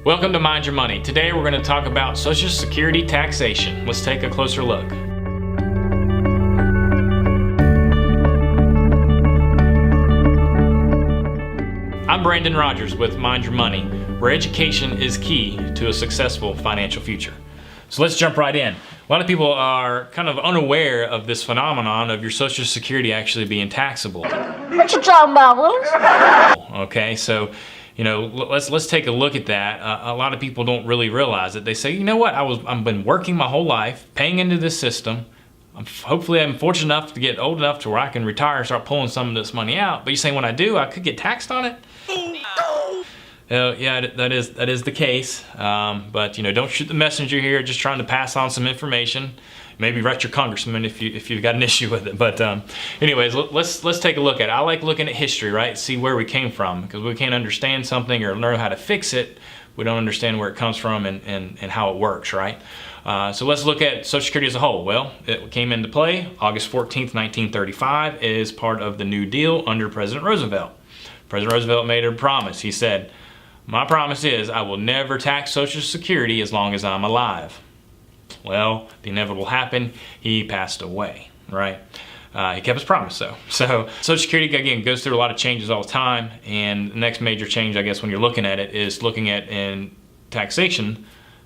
Welcome to Mind Your Money. Today we're going to talk about Social Security taxation. Let's take a closer look. I'm Brandon Rogers with Mind Your Money, where education is key to a successful financial future. So let's jump right in. A lot of people are kind of unaware of this phenomenon of your Social Security actually being taxable. What you talking about, Willis? Okay, so let's take a look at that. A lot of people don't really realize it. They say, you know what, I've been working my whole life, paying into this system. Hopefully I'm fortunate enough to get old enough to where I can retire and start pulling some of this money out. But you say when I do, I could get taxed on it? Yeah, that is the case. But don't shoot the messenger here. Just trying to pass on some information. Maybe write your congressman if you've got an issue with it. But anyways, let's take a look at it. I like looking at history, right? See where we came from, because we can't understand something or learn how to fix it. We don't understand where it comes from and how it works, right? So let's look at Social Security as a whole. Well, it came into play August 14th, 1935 as part of the New Deal under President Roosevelt. President Roosevelt made a promise. He said, "My promise is I will never tax Social Security as long as I'm alive." Well, the inevitable happened. He passed away, right? He kept his promise, though. So Social Security, again, goes through a lot of changes all the time. And the next major change, I guess, when you're looking at it is looking at in taxation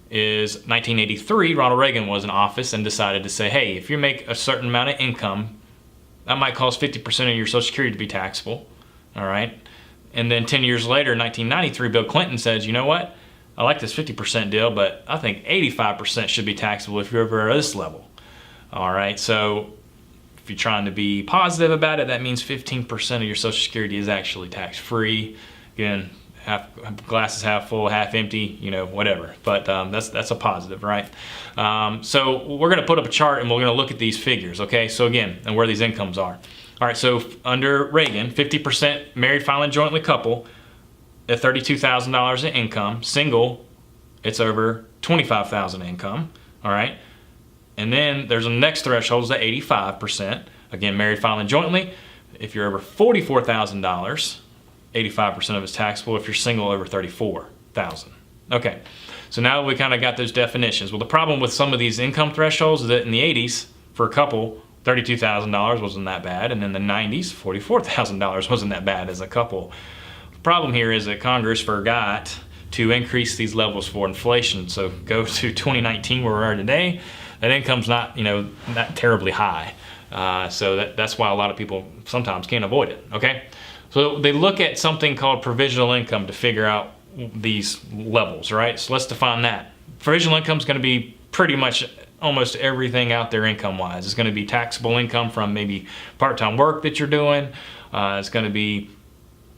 is 1983, Ronald Reagan was in office and decided to say, hey, if you make a certain amount of income, that might cause 50% of your Social Security to be taxable, all right? And then 10 years later, 1993, Bill Clinton says, you know what? I like this 50% deal, but I think 85% should be taxable if you're over at this level. All right, so if you're trying to be positive about it, that means 15% of your Social Security is actually tax-free. Again, glass is half full, half empty, whatever. But that's a positive, right? So we're going to put up a chart and we're going to look at these figures, okay? So again, and where these incomes are. All right, so under Reagan, 50% married, filing jointly couple at $32,000 in income. Single, it's over $25,000 income, all right? And then there's a next threshold is at 85%. Again, married, filing jointly. If you're over $44,000, 85% of it's taxable. If you're single, over $34,000. Okay, so now we kind of got those definitions. Well, the problem with some of these income thresholds is that in the 80s, for a couple, $32,000 wasn't that bad, and in the 90s, $44,000 wasn't that bad as a couple. The problem here is that Congress forgot to increase these levels for inflation. So go to 2019 where we are today, that income's not not terribly high. So that's why a lot of people sometimes can't avoid it, okay? So they look at something called provisional income to figure out these levels, right? So let's define that. Provisional income is going to be pretty much almost everything out there income-wise. It's going to be taxable income from maybe part-time work that you're doing. It's going to be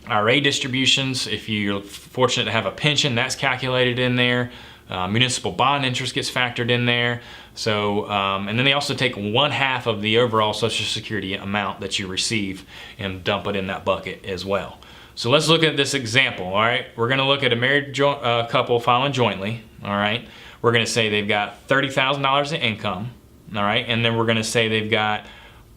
IRA distributions. If you're fortunate to have a pension, that's calculated in there. Municipal bond interest gets factored in there. So, and then they also take 1/2 of the overall Social Security amount that you receive and dump it in that bucket as well. So let's look at this example, all right? We're gonna look at a married couple filing jointly, all right? We're gonna say they've got $30,000 in income, all right? And then we're gonna say they've got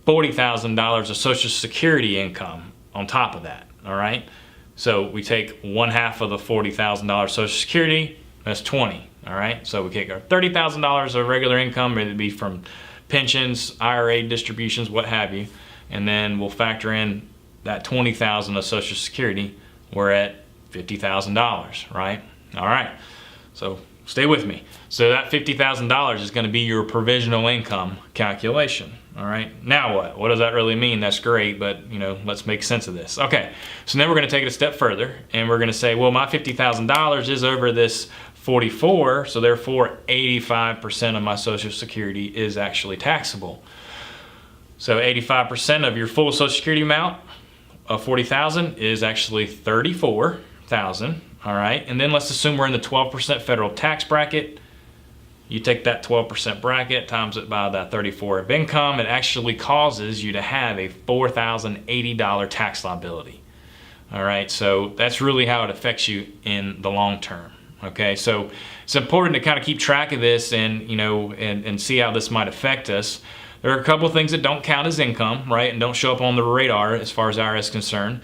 $40,000 of Social Security income on top of that, all right? So we take 1/2 of the $40,000 Social Security, that's 20, all right? So we take our $30,000 of regular income, whether it be from pensions, IRA distributions, what have you, and then we'll factor in that $20,000 of Social Security. We're at $50,000, right? All right, so stay with me. So that $50,000 is gonna be your provisional income calculation, all right? Now what? What does that really mean? That's great, but let's make sense of this. Okay, so then we're gonna take it a step further and we're gonna say, well, my $50,000 is over this 44, so therefore 85% of my Social Security is actually taxable. So 85% of your full Social Security amount of $40,000 is actually $34,000, all right? And then let's assume we're in the 12% federal tax bracket. You take that 12% bracket, times it by that 34 of income, it actually causes you to have a $4,080 tax liability. All right, so that's really how it affects you in the long term. Okay, so it's important to kind of keep track of this and and see how this might affect us. There are a couple of things that don't count as income, right, and don't show up on the radar as far as IRS is concerned.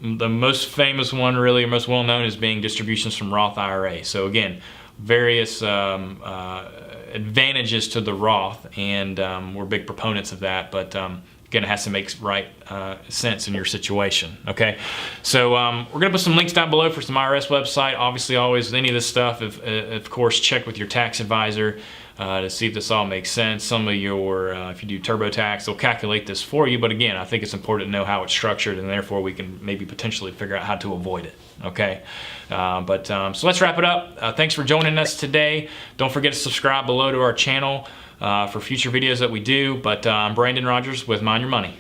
The most famous one, really, or most well known, is being distributions from Roth IRA. So again, various advantages to the Roth, and we're big proponents of that, but again, it has to make sense in your situation. Okay, so we're gonna put some links down below for some IRS website. Obviously, always with any of this stuff, of course, check with your tax advisor to see if this all makes sense. Some of your, if you do TurboTax, they'll calculate this for you. But again, I think it's important to know how it's structured, and therefore we can maybe potentially figure out how to avoid it. Okay, so let's wrap it up. Thanks for joining us today. Don't forget to subscribe below to our channel for future videos that we do. But I'm Brandon Rogers with Mind Your Money.